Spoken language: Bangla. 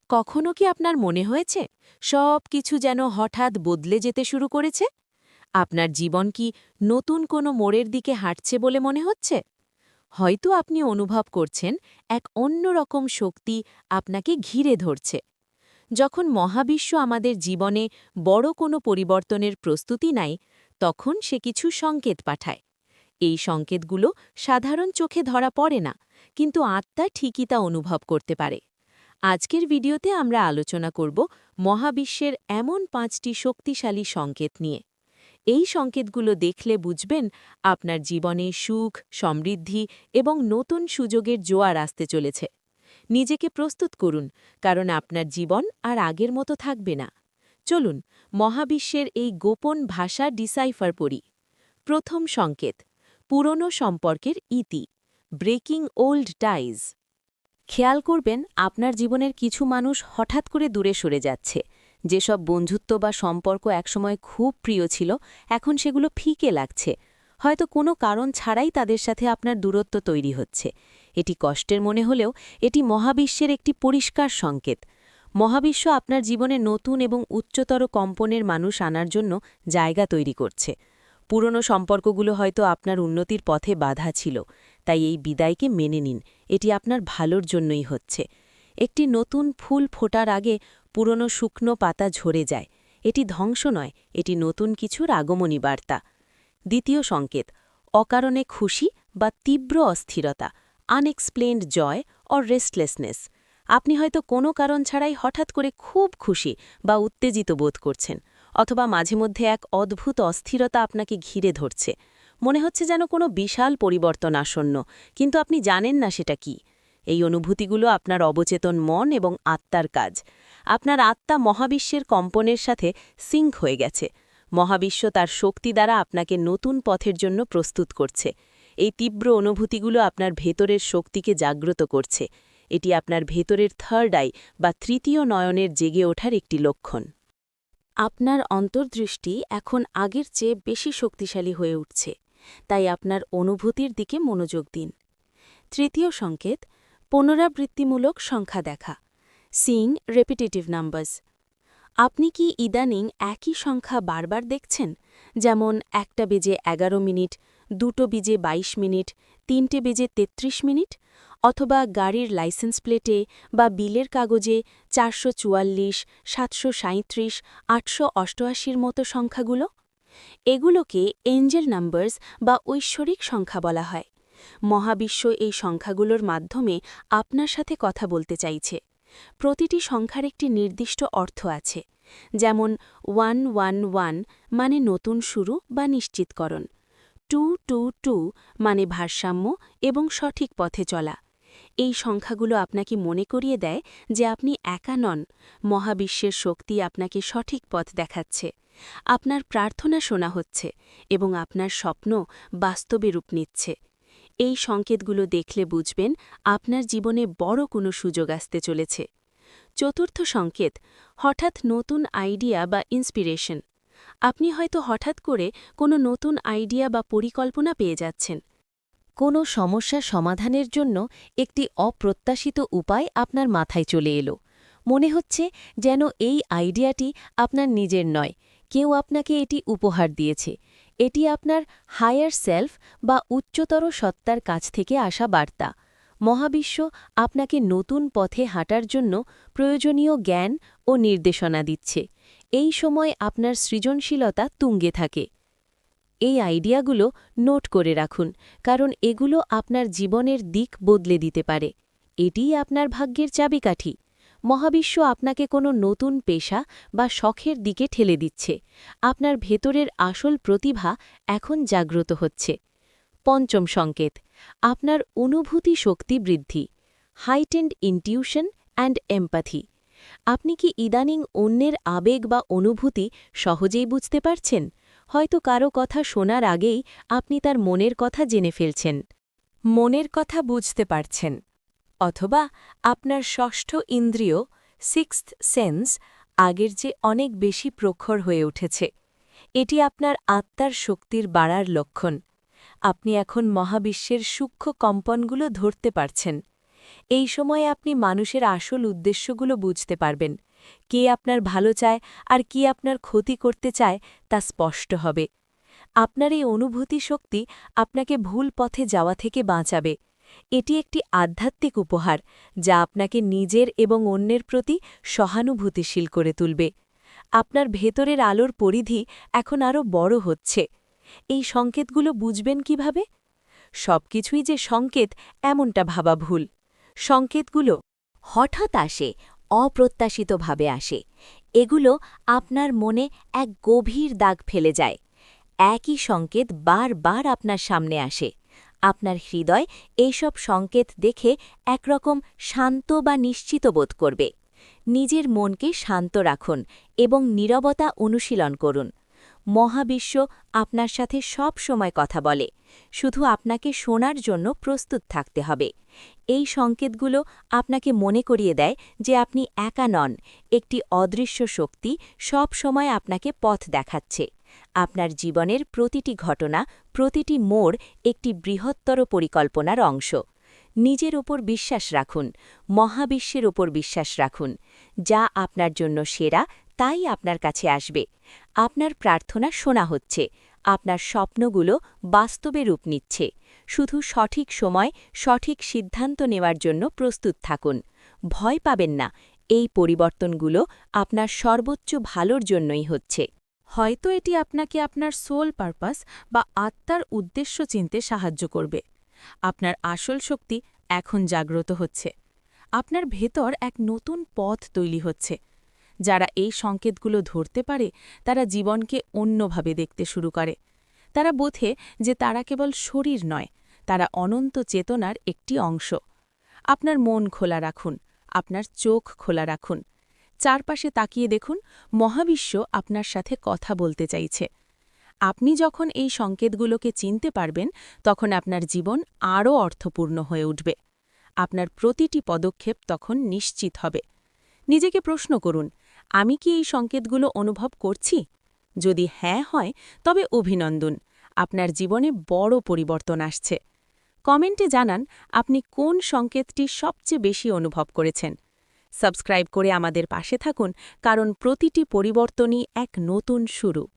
কখনো কি আপনার মনে হয়েছে সব কিছু যেন হঠাৎ বদলে যেতে শুরু করেছে? আপনার জীবন কি নতুন কোনো মোড়ের দিকে হাঁটছে বলে মনে হচ্ছে? হয়তো আপনি অনুভব করছেন এক অন্যরকম শক্তি আপনাকে ঘিরে ধরছে। যখন মহাবিশ্ব আমাদের জীবনে বড় কোনো পরিবর্তনের প্রস্তুতি নেয়, তখন সে কিছু সংকেত পাঠায়। এই সংকেতগুলো সাধারণ চোখে ধরা পড়ে না, কিন্তু আত্মা ঠিকই তা অনুভব করতে পারে। আজকের ভিডিওতে আমরা আলোচনা করব মহাবিশ্বের এমন 5টি শক্তিশালী সংকেত নিয়ে। এই সংকেতগুলো দেখলে বুঝবেন আপনার জীবনে সুখ, সমৃদ্ধি এবং নতুন সুযোগের জোয়ার আসতে চলেছে। নিজেকে প্রস্তুত করুন, কারণ আপনার জীবন আর আগের মতো থাকবে না। চলুন মহাবিশ্বের এই গোপন ভাষা ডিসাইফার পড়ি। প্রথম সংকেত, পুরনো সম্পর্কের ইতি, ব্রেকিং ওল্ড টাইজ। খেয়াল করবেন আপনার জীবনের কিছু মানুষ হঠাৎ করে দূরে সরে যাচ্ছে। যেসব বন্ধুত্ব বা সম্পর্ক একসময় খুব প্রিয় ছিল, এখন সেগুলো ফিকে লাগছে। হয়তো কোনো কারণ ছাড়াই তাদের সাথে আপনার দূরত্ব তৈরি হচ্ছে। এটি কষ্টের মনে হলেও এটি মহাবিশ্বের একটি পরিষ্কার সংকেত। মহাবিশ্ব আপনার জীবনে নতুন এবং উচ্চতর কম্পনের মানুষ আনার জন্য জায়গা তৈরি করছে। পুরনো সম্পর্কগুলো হয়তো আপনার উন্নতির পথে বাধা ছিল, তাই এই বিদায়কে মেনে নিন। এটি আপনার ভালোর জন্যই হচ্ছে। একটি নতুন ফুল ফোটার আগে পুরনো শুকনো পাতা ঝরে যায়। এটি ধ্বংস নয়, এটি নতুন কিছুর আগমনী বার্তা। দ্বিতীয় সংকেত, অকারণে খুশি বা তীব্র অস্থিরতা, আনএক্সপ্লেইনড জয় অর রেস্টলেসনেস। আপনি হয়তো কোনো কারণ ছাড়াই হঠাৎ করে খুব খুশি বা উত্তেজিত বোধ করছেন, অথবা মাঝে মধ্যে এক অদ্ভুত অস্থিরতা আপনাকে ঘিরে ধরছে। মনে হচ্ছে যেন কোনো বিশাল পরিবর্তন আসন্ন, কিন্তু আপনি জানেন না সেটা কি। এই অনুভূতিগুলো আপনার অবচেতন মন এবং আত্মার কাজ। আপনার আত্মা মহাবিশ্বের কম্পনের সাথে সিঙ্ক হয়ে গেছে। মহাবিশ্ব তার শক্তি দ্বারা আপনাকে নতুন পথের জন্য প্রস্তুত করছে। এই তীব্র অনুভূতিগুলো আপনার ভেতরের শক্তিকে জাগ্রত করছে। এটি আপনার ভেতরের থার্ড আই বা তৃতীয় নয়নের জেগে ওঠার একটি লক্ষণ। আপনার অন্তর্দৃষ্টি এখন আগের চেয়ে বেশি শক্তিশালী হয়ে উঠছে, তাই আপনার অনুভূতির দিকে মনোযোগ দিন। তৃতীয় সংকেত, পুনরাবৃত্তিমূলক সংখ্যা দেখা, সিইং রেপিটেটিভ নাম্বারস। আপনি কি ইদানিং একই সংখ্যা বারবার দেখছেন? যেমন 1টা বেজে 11 মিনিট, 2টো বেজে 22 মিনিট, 3টে বেজে 33 মিনিট, অথবা গাড়ির লাইসেন্স প্লেটে বা বিলের কাগজে 444, 737, 888 মতো সংখ্যাগুলো। এগুলোকে এঞ্জেল নাম্বারস বা ঐশ্বরিক সংখ্যা বলা হয়। মহাবিশ্ব এই সংখ্যাগুলোর মাধ্যমে আপনার সাথে কথা বলতে চাইছে। প্রতিটি সংখ্যার একটি নির্দিষ্ট অর্থ আছে, যেমন 111 মানে নতুন শুরু বা নিশ্চিতকরণ, 222 মানে ভারসাম্য এবং সঠিক পথে চলা। এই সংখ্যাগুলো আপনাকে মনে করিয়ে দেয় যে আপনি একা নন, মহাবিশ্বের শক্তি আপনাকে সঠিক পথ দেখাচ্ছে। আপনার প্রার্থনা শোনা হচ্ছে এবং আপনার স্বপ্ন বাস্তবে রূপ নিচ্ছে। এই সংকেতগুলো দেখলে বুঝবেন আপনার জীবনে বড় কোনো সুযোগ আসতে চলেছে। চতুর্থ সংকেত, হঠাৎ নতুন আইডিয়া বা ইন্সপিরেশন। আপনি হয়তো হঠাৎ করে কোনো নতুন আইডিয়া বা পরিকল্পনা পেয়ে যাচ্ছেন। কোনো সমস্যা সমাধানের জন্য একটি অপ্রত্যাশিত উপায় আপনার মাথায় চলে এলো। মনে হচ্ছে যেন এই আইডিয়াটি আপনার নিজের নয়, কেউ আপনাকে এটি উপহার দিয়েছে। এটি আপনার হায়ার সেলফ বা উচ্চতর সত্তার কাছ থেকে আসা বার্তা। মহাবিশ্ব আপনাকে নতুন পথে হাঁটার জন্য প্রয়োজনীয় জ্ঞান ও নির্দেশনা দিচ্ছে। এই সময় আপনার সৃজনশীলতা তুঙ্গে থাকে। এই আইডিয়াগুলো নোট করে রাখুন, কারণ এগুলো আপনার জীবনের দিক বদলে দিতে পারে। এটিই আপনার ভাগ্যের চাবিকাঠি। মহাবিশ্ব আপনাকে কোনো নতুন পেশা বা শখের দিকে ঠেলে দিচ্ছে। আপনার ভেতরের আসল প্রতিভা এখন জাগ্রত হচ্ছে। পঞ্চম সংকেত, আপনার অনুভূতি শক্তি বৃদ্ধি, হাইটেন্ড ইনটিউশন অ্যান্ড এমপ্যাথি। আপনি কি ইদানিং অন্যের আবেগ বা অনুভূতি সহজেই বুঝতে পারছেন? হয়তো কারো কথা শোনার আগেই আপনি তার মনের কথা জেনে ফেলছেন। মনের কথা বুঝতে পারছেন। অথবা আপনার ষষ্ঠ ইন্দ্রিয়, সিক্সথ সেন্স, আগের চেয়ে অনেক বেশি প্রখর হয়ে উঠেছে। এটি আপনার আত্মার শক্তির বাড়ার লক্ষণ। আপনি এখন মহাবিশ্বের সূক্ষ্ম কম্পনগুলো ধরতে পারছেন। এই সময়ে আপনি মানুষের আসল উদ্দেশ্যগুলো বুঝতে পারবেন। কে আপনার ভালো চায় আর কি আপনার ক্ষতি করতে চায় তা স্পষ্ট হবে। আপনার এই অনুভূতি শক্তি আপনাকে ভুল পথে যাওয়া থেকে বাঁচাবে। এটি একটি আধ্যাত্মিক উপহার যা আপনাকে নিজের এবং অন্যের প্রতি সহানুভূতিশীল করে তুলবে। আপনার ভেতরের আলোর পরিধি এখন আরও বড় হচ্ছে। এই সংকেতগুলো বুঝবেন কিভাবে? সবকিছুই যে সংকেত এমনটা ভাবা ভুল। সংকেতগুলো হঠাৎ আসে, অপ্রত্যাশিতভাবে আসে। এগুলো আপনার মনে এক গভীর দাগ ফেলে যায়। একই সংকেত বারবার আপনার সামনে আসে। আপনার হৃদয় এইসব সংকেত দেখে একরকম শান্ত বা নিশ্চিত বোধ করবে। নিজের মনকে শান্ত রাখুন এবং নীরবতা অনুশীলন করুন। মহাবিশ্ব আপনার সাথে সব সময় কথা বলে, শুধু আপনাকে শোনার জন্য প্রস্তুত থাকতে হবে। এই সংকেতগুলো আপনাকে মনে করিয়ে দেয় যে আপনি একা নন, একটি অদৃশ্য শক্তি সব সময় আপনাকে পথ দেখাচ্ছে। আপনার জীবনের প্রতিটি ঘটনা, প্রতিটি মোড় একটি বৃহত্তর পরিকল্পনার অংশ। নিজের ওপর বিশ্বাস রাখুন, মহাবিশ্বের ওপর বিশ্বাস রাখুন। যা আপনার জন্য সেরা তাই আপনার কাছে আসবে। আপনার প্রার্থনা শোনা হচ্ছে, আপনার স্বপ্নগুলো বাস্তবে রূপ নিচ্ছে। শুধু সঠিক সময় সঠিক সিদ্ধান্ত নেওয়ার জন্য প্রস্তুত থাকুন। ভয় পাবেন না, এই পরিবর্তনগুলো আপনার সর্বোচ্চ ভালোর জন্যই হচ্ছে। হয়তো এটি আপনাকে আপনার সোল পারপাস বা আত্মার উদ্দেশ্য চিনতে সাহায্য করবে। আপনার আসল শক্তি এখন জাগ্রত হচ্ছে। আপনার ভেতর এক নতুন পথ তৈরি হচ্ছে। যারা এই সংকেতগুলো ধরতে পারে তারা জীবনকে অন্যভাবে দেখতে শুরু করে। তারা বোঝে যে তারা কেবল শরীর নয়, তারা অনন্ত চেতনার একটি অংশ। আপনার মন খোলা রাখুন, আপনার চোখ খোলা রাখুন। চারপাশে তাকিয়ে দেখুন, মহাবিশ্ব আপনার সাথে কথা বলতে চাইছে। আপনি যখন এই সংকেতগুলোকে চিনতে পারবেন, তখন আপনার জীবন আরও অর্থপূর্ণ হয়ে উঠবে। আপনার প্রতিটি পদক্ষেপ তখন নিশ্চিত হবে। নিজেকে প্রশ্ন করুন, আমি কি এই সংকেতগুলো অনুভব করছি? যদি হ্যাঁ হয়, তবে অভিনন্দন, আপনার জীবনে বড় পরিবর্তন আসছে। কমেন্টে জানান আপনি কোন সংকেতটি সবচেয়ে বেশি অনুভব করেছেন। সাবস্ক্রাইব করে আমাদের পাশে থাকুন, কারণ প্রতিটি পরিবর্তনই এক নতুন শুরু।